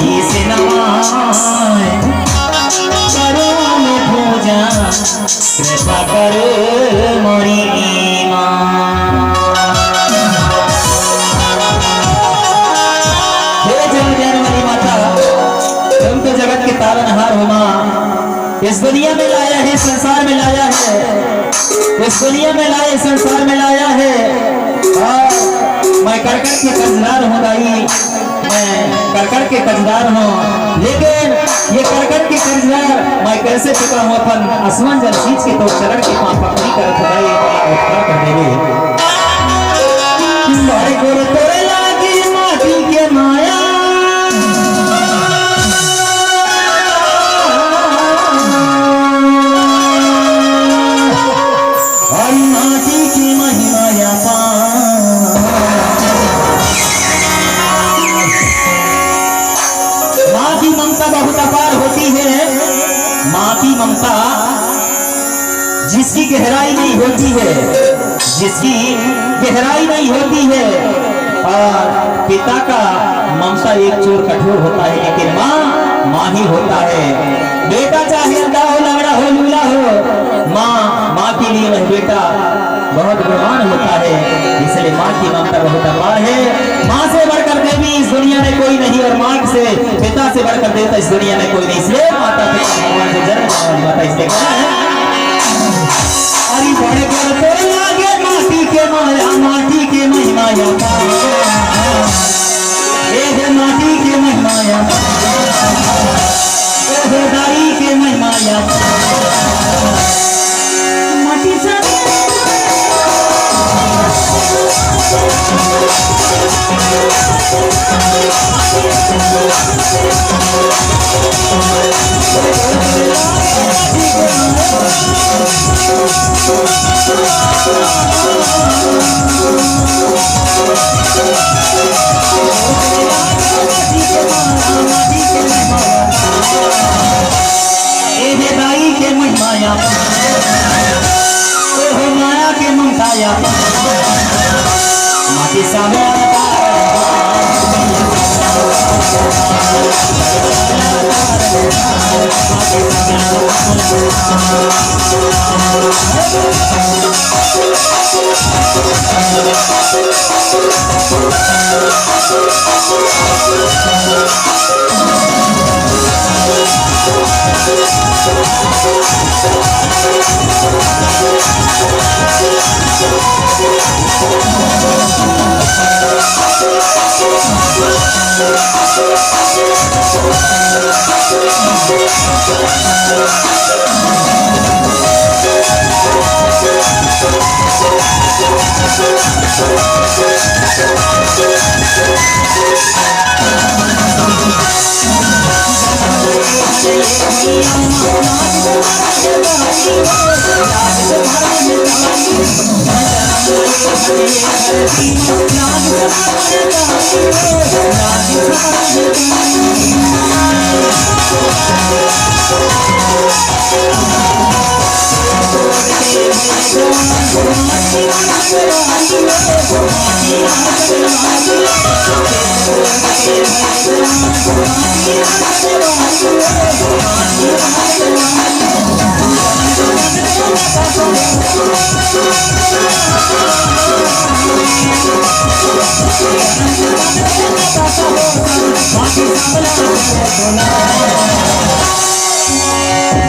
शीश नवाए करो में पूजा कृपा कर मोरी माँ। हे जग जननी माता तुम तो जगत के तारनहार हो माँ। इस दुनिया में लाया है, संसार में लाया है, इस दुनिया में लाए संसार में लाया है। और मैं करकर के कर्जदार हूँ दाई, मैं करकर के कर्जदार हूँ, लेकिन ये करकर के कर्जदार मैं कैसे चुका हूँ अपन आसमान जल चीज के तो चरण के पाँव पकड़ी कर खुदाई कर देवे। बड़े गोरे तोरे लागी माटी के माया और माटी की महिमाया पा माँ की ममता बहुत अपार होती है। माँ की ममता जिसकी गहराई नहीं होती है, जिसकी गहराई नहीं होती है। और पिता का ममता एक चोर कठोर होता है, लेकिन माँ माँ ही होता है। बेटा चाहे अंधा हो, लंगड़ा हो, लूला हो, माँ के लिए वह बेटा बहुत गुणवान होता है। इसलिए माँ की ममता बहुत अपार है। माँ से बढ़कर देवी इस दुनिया में कोई नहीं, और माँ से पिता से बढ़कर देवता इस दुनिया में कोई नहीं। इसलिए माता पिता भगवान से जन्म वाली माता इसलिए कहना है अरे बड़े बड़े लागे माटी के माया, माटी के महिमाया माटी के महिमाया दाई के महिमाया माटी से दाई के महिमाया माया के ममताया माटी सामने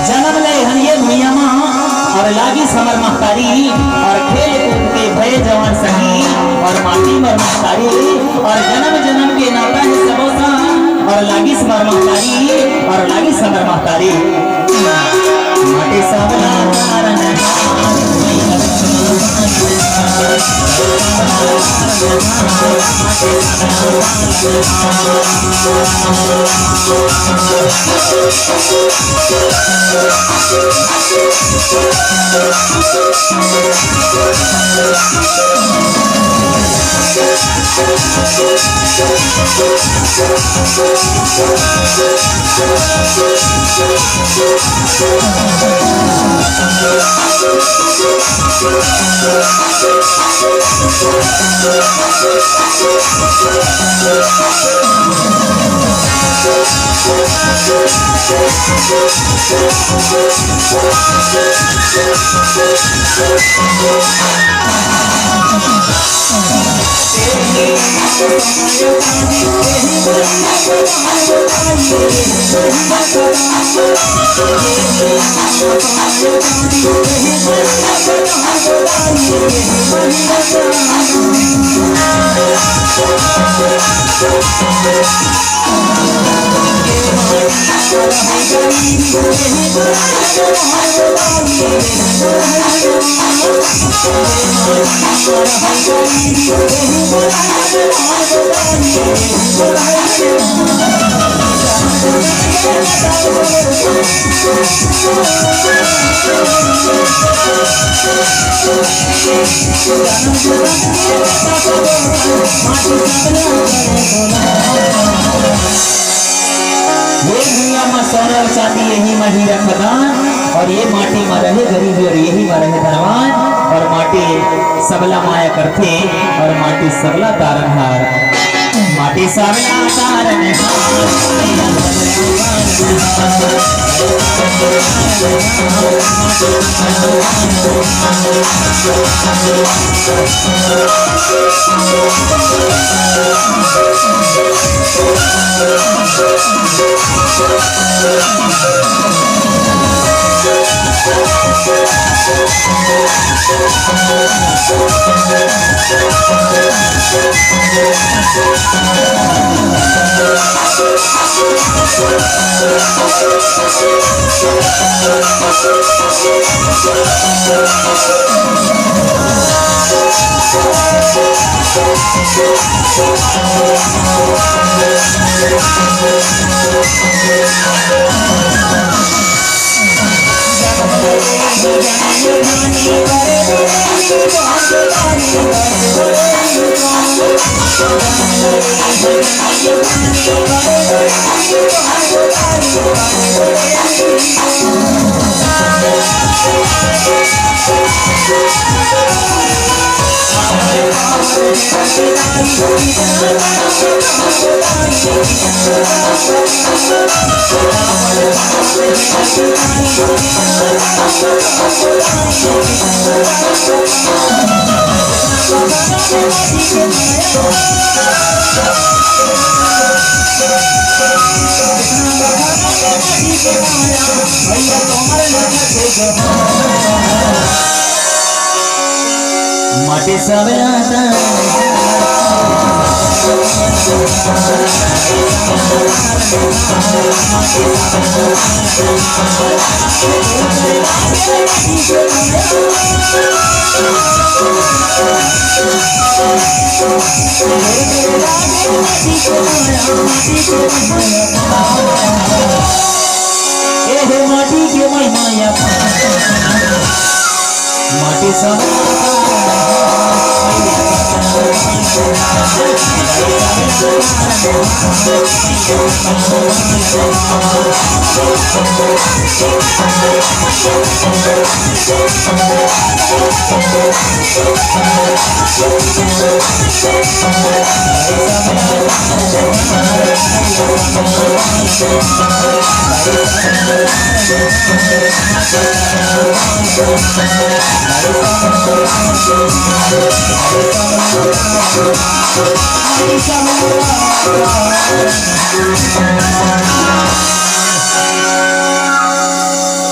जन्म ले हनिये भैया और लागी समर महतारी और खेल कूद के भय जवान सही और माटी मर महतारी और जन्म जन्म के नाता है सबोसा और लागी समर महतारी और लागी समर महतारी माटी सबला सोना और चांदी यही में हीरा खदान, और ये माटी में रहे गरीबी और यही में रहे धनवान, और माटी सबला माया करते और माटी सबला तारनहार, माटी सबला माटी सबला माटी के महिमा माटी सब Come on,